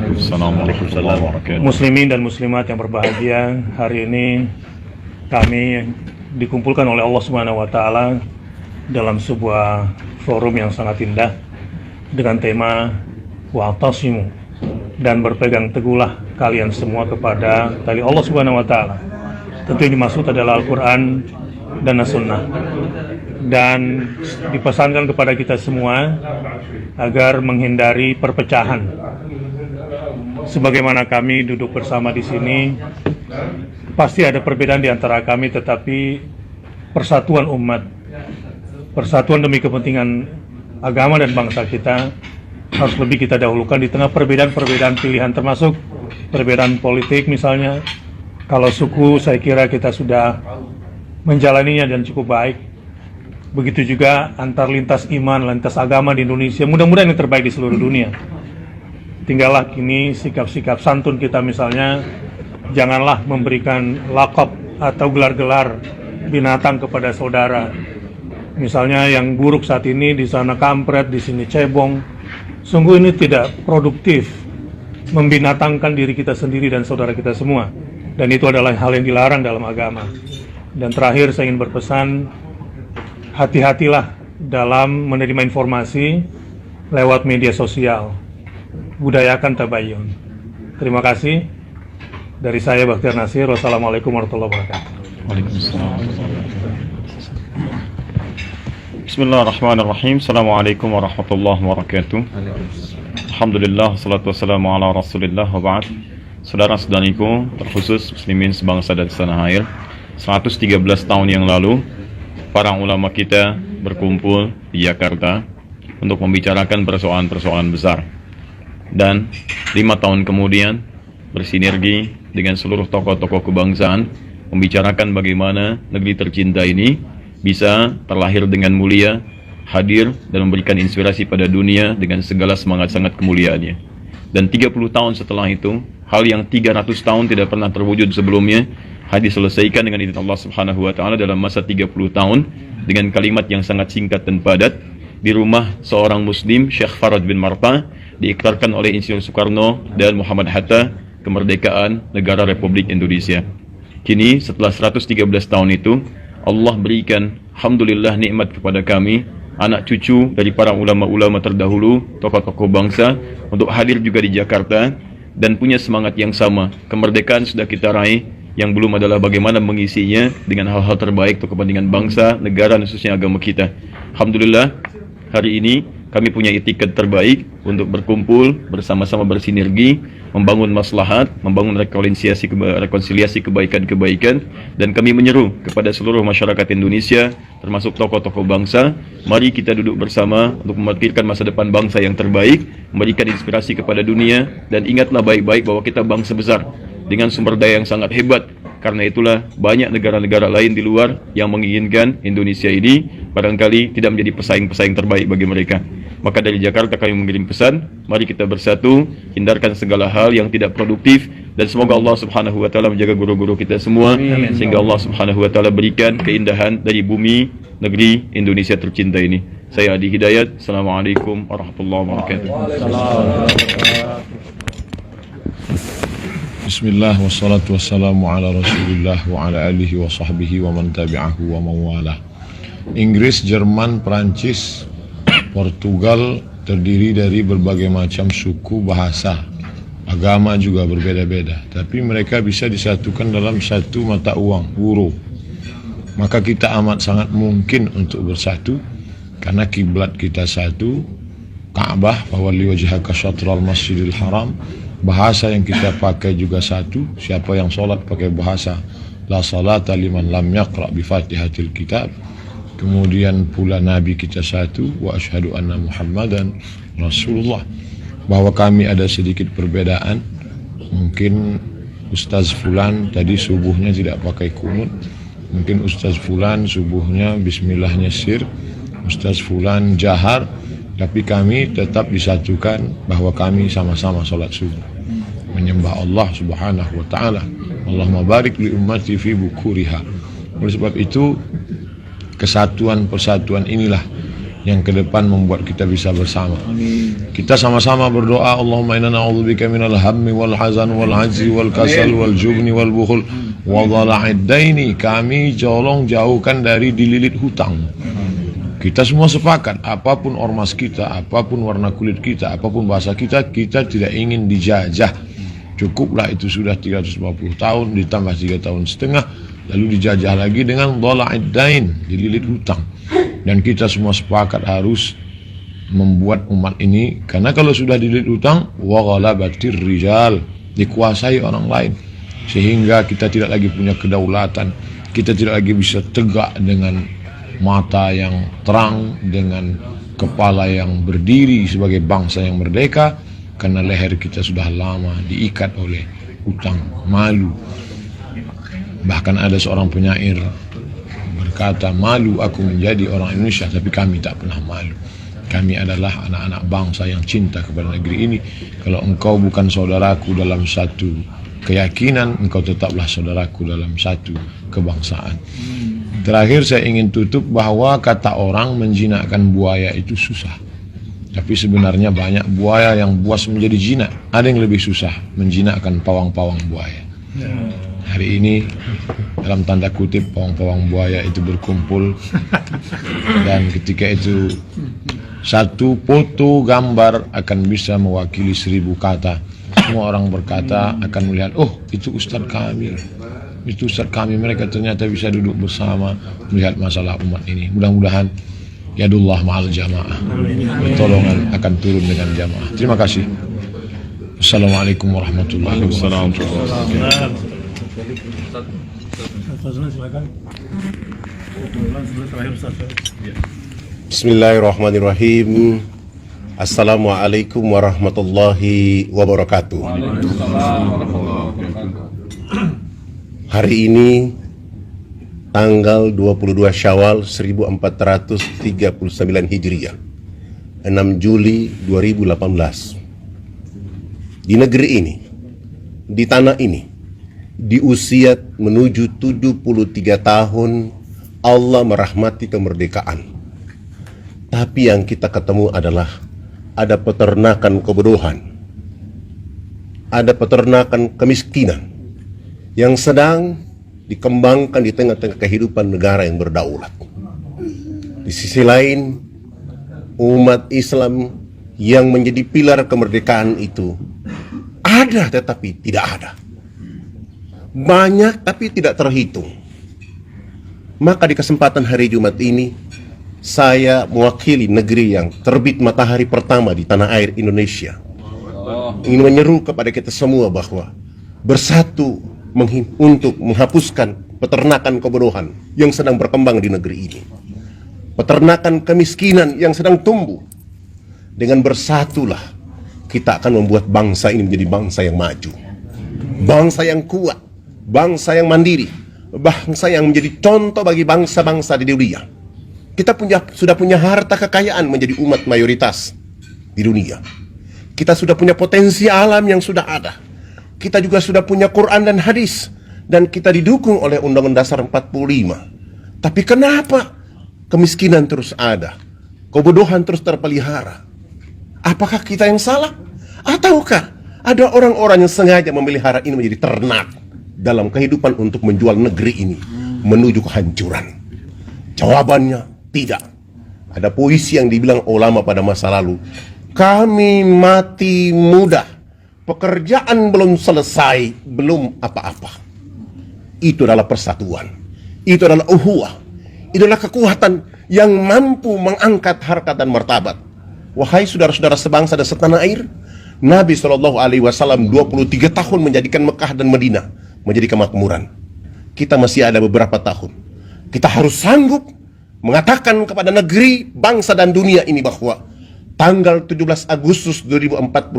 Waalaikumsalam warahmatullahi wabarakatuh. Muslimin dan muslimat yang berbahagia, hari ini kami dikumpulkan oleh Allah Subhanahu wa taala dalam sebuah forum yang sangat indah dengan tema wa'tasimu, dan berpegang teguhlah kalian semua kepada tali Allah Subhanahu wa taala. Tentu yang dimaksud adalah Al-Qur'an dan As-Sunnah. Dan dipesankan kepada kita semua agar menghindari perpecahan. Sebagaimana kami duduk bersama di sini, pasti ada perbedaan di antara kami, tetapi persatuan umat, persatuan demi kepentingan agama dan bangsa kita harus lebih kita dahulukan di tengah perbedaan-perbedaan pilihan, termasuk perbedaan politik misalnya. Kalau suku, saya kira kita sudah menjalaninya dan cukup baik. Begitu juga antar lintas iman, lintas agama di Indonesia, mudah-mudahan yang terbaik di seluruh dunia. Tinggallah kini sikap-sikap santun kita, misalnya janganlah memberikan lakop atau gelar-gelar binatang kepada saudara. Misalnya yang buruk saat ini, di sana kampret, di sini cebong. Sungguh ini tidak produktif, membinatangkan diri kita sendiri dan saudara kita semua. Dan itu adalah hal yang dilarang dalam agama. Dan terakhir saya ingin berpesan, hati-hatilah dalam menerima informasi lewat media sosial. Budayakan tabayyun. Terima kasih. Dari saya Bakhtiar Nasir. Wassalamualaikum warahmatullahi wabarakatuh. Waalaikumsalam. Bismillahirrahmanirrahim. Assalamualaikum warahmatullahi wabarakatuh. Alhamdulillah, salatu wassalamu ala rasulillah wa ba'd. Saudara-saudariku, terkhusus muslimin sebangsa dan setanah air, 113 tahun yang lalu para ulama kita berkumpul di Jakarta untuk membicarakan persoalan-persoalan besar. Dan 5 tahun kemudian bersinergi dengan seluruh tokoh-tokoh kebangsaan membicarakan bagaimana negeri tercinta ini bisa terlahir dengan mulia, hadir dan memberikan inspirasi pada dunia dengan segala semangat-semangat kemuliaannya. Dan 30 tahun setelah itu, hal yang 300 tahun tidak pernah terwujud sebelumnya diselesaikan dengan izin Allah Subhanahu wa taala dalam masa 30 tahun dengan kalimat yang sangat singkat dan padat di rumah seorang muslim, Syekh Faraj bin Marta, diikrarkan oleh Insinyur Soekarno dan Muhammad Hatta kemerdekaan negara Republik Indonesia. Kini setelah 113 tahun itu, Allah berikan alhamdulillah nikmat kepada kami, anak cucu dari para ulama-ulama terdahulu, tokoh-tokoh bangsa, untuk hadir juga di Jakarta dan punya semangat yang sama. Kemerdekaan sudah kita raih, yang belum adalah bagaimana mengisinya dengan hal-hal terbaik untuk kepentingan bangsa, negara, dan khususnya agama kita. Alhamdulillah, hari ini kami punya itikat terbaik untuk berkumpul, bersama-sama bersinergi, membangun maslahat, membangun rekonsiliasi kebaikan-kebaikan, dan kami menyeru kepada seluruh masyarakat Indonesia, termasuk tokoh-tokoh bangsa, mari kita duduk bersama untuk memikirkan masa depan bangsa yang terbaik, memberikan inspirasi kepada dunia, dan ingatlah baik-baik bahwa kita bangsa besar dengan sumber daya yang sangat hebat. Karena itulah banyak negara-negara lain di luar yang menginginkan Indonesia ini barangkali tidak menjadi pesaing-pesaing terbaik bagi mereka. Maka dari Jakarta kami mengirim pesan, mari kita bersatu, hindarkan segala hal yang tidak produktif, dan semoga Allah Subhanahu wa taala menjaga guru-guru kita semua. Amin. Sehingga Allah Subhanahu wa taala berikan keindahan dari bumi negeri Indonesia tercinta ini. Saya Adi Hidayat. Assalamualaikum warahmatullahi wabarakatuh. Bismillah wassalatu wassalamu ala rasulillah wa ala alihi wa sahbihi wa man tabi'ahu wa mawala. Inggris, Jerman, Perancis, Portugal terdiri dari berbagai macam suku, bahasa, agama juga berbeda-beda, tapi mereka bisa disatukan dalam satu mata uang, euro. Maka kita amat sangat mungkin untuk bersatu karena kiblat kita satu, Ka'bah, fawalli wajhaka syatral masjidil haram. Bahasa yang kita pakai juga satu. Siapa yang sholat pakai bahasa la salata liman lam yaqra bi fatihatil kitab. Kemudian pula Nabi kita satu, wa asyhadu anna Muhammadan Rasulullah. Bahwa kami ada sedikit perbedaan. Mungkin Ustaz Fulan tadi subuhnya tidak pakai kunut. Mungkin Ustaz Fulan subuhnya bismillahnya sir. Ustaz Fulan jahar. Tapi kami tetap disatukan bahwa kami sama-sama sholat subuh, menyembah Allah Subhanahu wa ta'ala. Allahumma barik li ummati fi bukuriha. Oleh sebab itu, kesatuan persatuan inilah yang ke depan membuat kita bisa bersama. Kita sama-sama berdoa, Allahumma inna na'udzubika minal hammi wal hazan wal ajzi wal kasal wal jubni wal bukhul wa dhala'id daini. Kami jauhkan dari dililit hutang. Kita semua sepakat, apapun ormas kita, apapun warna kulit kita, apapun bahasa kita, kita tidak ingin dijajah. Cukuplah itu sudah 350 tahun ditambah 3,5 tahun, lalu dijajah lagi dengan dhala'id dain, dililit hutang. Dan kita semua sepakat harus membuat umat ini, karena kalau sudah dililit hutang, wa ghalabatir rijal, dikuasai orang lain, sehingga kita tidak lagi punya kedaulatan, kita tidak lagi bisa tegak dengan mata yang terang, dengan kepala yang berdiri sebagai bangsa yang merdeka, karena leher kita sudah lama diikat oleh hutang, malu. Bahkan ada seorang penyair berkata, malu aku menjadi orang Indonesia, tapi kami tak pernah malu. Kami adalah anak-anak bangsa yang cinta kepada negeri ini. Kalau engkau bukan saudaraku dalam satu keyakinan, engkau tetaplah saudaraku dalam satu kebangsaan. Terakhir saya ingin tutup bahwa kata orang menjinakkan buaya itu susah, tapi sebenarnya banyak buaya yang buas menjadi jinak. Ada yang lebih susah, menjinakkan pawang-pawang buaya. Hari ini dalam tanda kutip pawang-pawang buaya itu berkumpul, dan ketika itu satu foto gambar akan bisa mewakili 1000 kata. Semua orang berkata akan melihat, oh itu ustadz kami, itu ustadz kami. Mereka ternyata bisa duduk bersama melihat masalah umat ini. Mudah-mudahan yadullah ma'al jamaah, pertolongan akan turun dengan jamaah. Terima kasih. Assalamualaikum warahmatullahi wabarakatuh. Bismillahirrahmanirrahim. Assalamualaikum warahmatullahi wabarakatuh. Hari ini tanggal 22 Syawal 1439 Hijriah, 6 Juli 2018. Di negeri ini, di tanah ini, di usia menuju 73 tahun, Allah merahmati kemerdekaan. Tapi yang kita ketemu adalah ada peternakan kebodohan, ada peternakan kemiskinan yang sedang dikembangkan di tengah-tengah kehidupan negara yang berdaulat. Di sisi lain, umat Islam yang menjadi pilar kemerdekaan itu ada tetapi tidak ada, banyak tapi tidak terhitung. Maka di kesempatan hari Jumat ini, saya mewakili negeri yang terbit matahari pertama di tanah air Indonesia, ingin menyeru kepada kita semua bahwa bersatu untuk menghapuskan peternakan kebodohan yang sedang berkembang di negeri ini, peternakan kemiskinan yang sedang tumbuh. Dengan bersatulah kita akan membuat bangsa ini menjadi bangsa yang maju, bangsa yang kuat, bangsa yang mandiri, bangsa yang menjadi contoh bagi bangsa-bangsa di dunia. Kita sudah punya harta kekayaan menjadi umat mayoritas di dunia. Kita sudah punya potensi alam yang sudah ada. Kita juga sudah punya Quran dan hadis, dan kita didukung oleh Undang-Undang Dasar 45. Tapi kenapa kemiskinan terus ada, kebodohan terus terpelihara? Apakah kita yang salah? Ataukah ada orang-orang yang sengaja memelihara ini menjadi ternak dalam kehidupan untuk menjual negeri ini menuju kehancuran? Jawabannya tidak. Ada puisi yang dibilang ulama pada masa lalu, kami mati muda, pekerjaan belum selesai, belum apa-apa. Itu adalah persatuan, itu adalah uhuwah, itu adalah kekuatan yang mampu mengangkat harkat dan martabat. Wahai saudara-saudara sebangsa dan setanah air, Nabi SAW 23 tahun menjadikan Mekah dan Madinah menjadi kemakmuran. Kita masih ada beberapa tahun. Kita harus sanggup mengatakan kepada negeri, bangsa dan dunia ini bahwa tanggal 17 Agustus 2045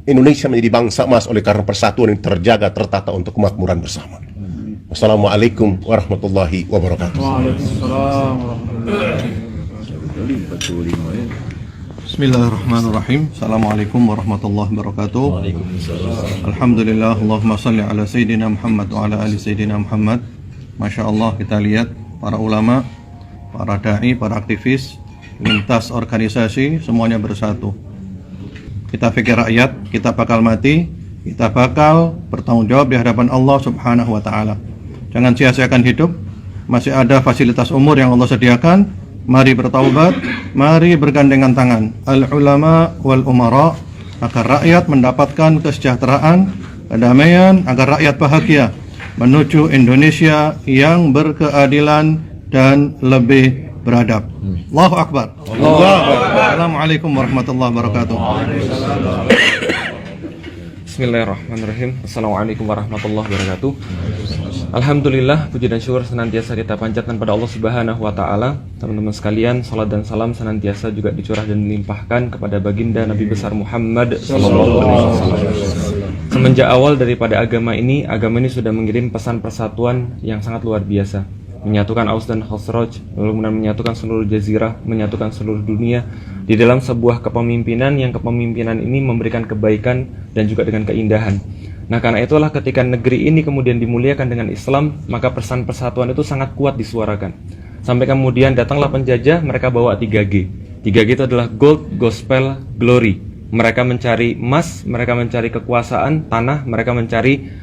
Indonesia menjadi bangsa emas oleh karena persatuan yang terjaga, tertata untuk kemakmuran bersama. Wassalamualaikum warahmatullahi wabarakatuh. Bismillahirrahmanirrahim. Assalamualaikum warahmatullahi wabarakatuh. Alhamdulillah, Allahumma salli ala Sayyidina Muhammad wa ala ali Sayyidina Muhammad. Masya Allah, kita lihat para ulama, para da'i, para aktivis lintas organisasi, semuanya bersatu. Kita pikir rakyat, kita bakal mati, kita bakal bertanggung jawab di hadapan Allah Subhanahu wa Ta'ala. Jangan sia-siakan hidup, masih ada fasilitas umur yang Allah sediakan. Mari bertaubat, mari bergandengan tangan, al-ulama wal umara, agar rakyat mendapatkan kesejahteraan, kedamaian, agar rakyat bahagia menuju Indonesia yang berkeadilan dan lebih beradab. Allahu Akbar. Assalamualaikum warahmatullahi wabarakatuh. Bismillahirrahmanirrahim. Assalamualaikum warahmatullahi wabarakatuh. Alhamdulillah, puji dan syukur senantiasa kita panjatkan pada Allah Subhanahu wa Ta'ala. Teman-teman sekalian, salat dan salam senantiasa juga dicurah dan dilimpahkan kepada baginda Nabi besar Muhammad sallallahu alaihi wasallam. Semenjak awal daripada agama ini sudah mengirim pesan persatuan yang sangat luar biasa, menyatukan Aus dan Khazraj, lalu kemudian menyatukan seluruh jazirah, menyatukan seluruh dunia di dalam sebuah kepemimpinan yang kepemimpinan ini memberikan kebaikan dan juga dengan keindahan. Nah, karena itulah ketika negeri ini kemudian dimuliakan dengan Islam, maka pesan persatuan itu sangat kuat disuarakan. Sampai kemudian datanglah penjajah, mereka bawa 3G. 3G itu adalah Gold, Gospel, Glory. Mereka mencari emas, mereka mencari kekuasaan, tanah, mereka mencari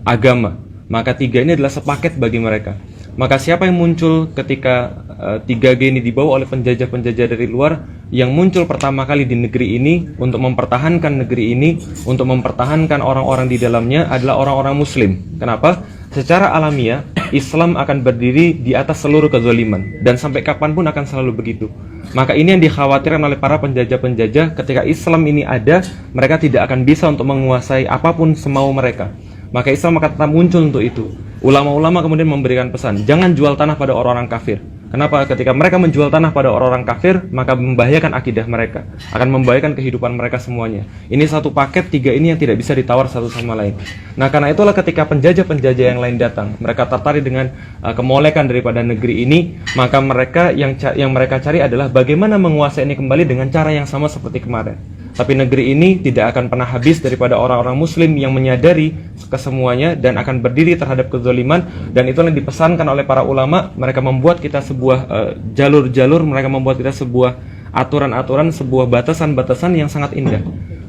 agama. Maka 3 ini adalah sepaket bagi mereka. Maka siapa yang muncul ketika 3G ini dibawa oleh penjajah-penjajah dari luar, yang muncul pertama kali di negeri ini untuk mempertahankan negeri ini, untuk mempertahankan orang-orang di dalamnya adalah orang-orang Muslim. Kenapa? Secara alamiah Islam akan berdiri di atas seluruh kezaliman, dan sampai kapanpun akan selalu begitu. Maka ini yang dikhawatirkan oleh para penjajah-penjajah. Ketika Islam ini ada, mereka tidak akan bisa untuk menguasai apapun semau mereka. Maka Islam akan tetap muncul untuk itu. Ulama-ulama kemudian memberikan pesan, jangan jual tanah pada orang-orang kafir. Kenapa? Ketika mereka menjual tanah pada orang-orang kafir, maka membahayakan akidah mereka, akan membahayakan kehidupan mereka semuanya. Ini satu paket 3 ini yang tidak bisa ditawar satu sama lain. Nah, karena itulah ketika penjajah-penjajah yang lain datang, mereka tertarik dengan kemolekan daripada negeri ini, maka mereka yang mereka cari adalah bagaimana menguasai ini kembali dengan cara yang sama seperti kemarin. Tapi negeri ini tidak akan pernah habis daripada orang-orang Muslim yang menyadari kesemuanya dan akan berdiri terhadap kezaliman. Dan itulah yang dipesankan oleh para ulama. Mereka membuat kita sebuah jalur-jalur, mereka membuat kita sebuah aturan-aturan, sebuah batasan-batasan yang sangat indah.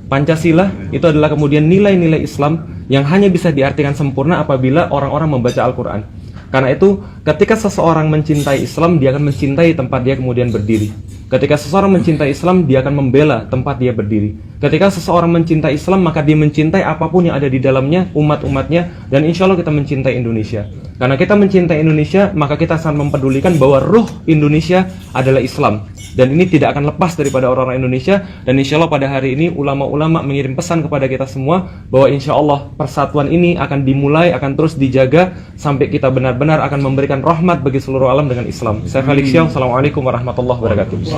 Pancasila itu adalah kemudian nilai-nilai Islam yang hanya bisa diartikan sempurna apabila orang-orang membaca Al-Quran. Karena itu, ketika seseorang mencintai Islam, dia akan mencintai tempat dia kemudian berdiri. Ketika seseorang mencintai Islam, dia akan membela tempat dia berdiri. Ketika seseorang mencintai Islam, maka dia mencintai apapun yang ada di dalamnya, umat-umatnya, dan insya Allah kita mencintai Indonesia. Karena kita mencintai Indonesia, maka kita sangat mempedulikan bahwa ruh Indonesia adalah Islam. Dan ini tidak akan lepas daripada orang-orang Indonesia. Dan insya Allah pada hari ini ulama-ulama mengirim pesan kepada kita semua bahwa insya Allah persatuan ini akan dimulai, akan terus dijaga sampai kita benar-benar akan memberikan rahmat bagi seluruh alam dengan Islam. Saya Felix Xiao, Assalamualaikum warahmatullahi wabarakatuh.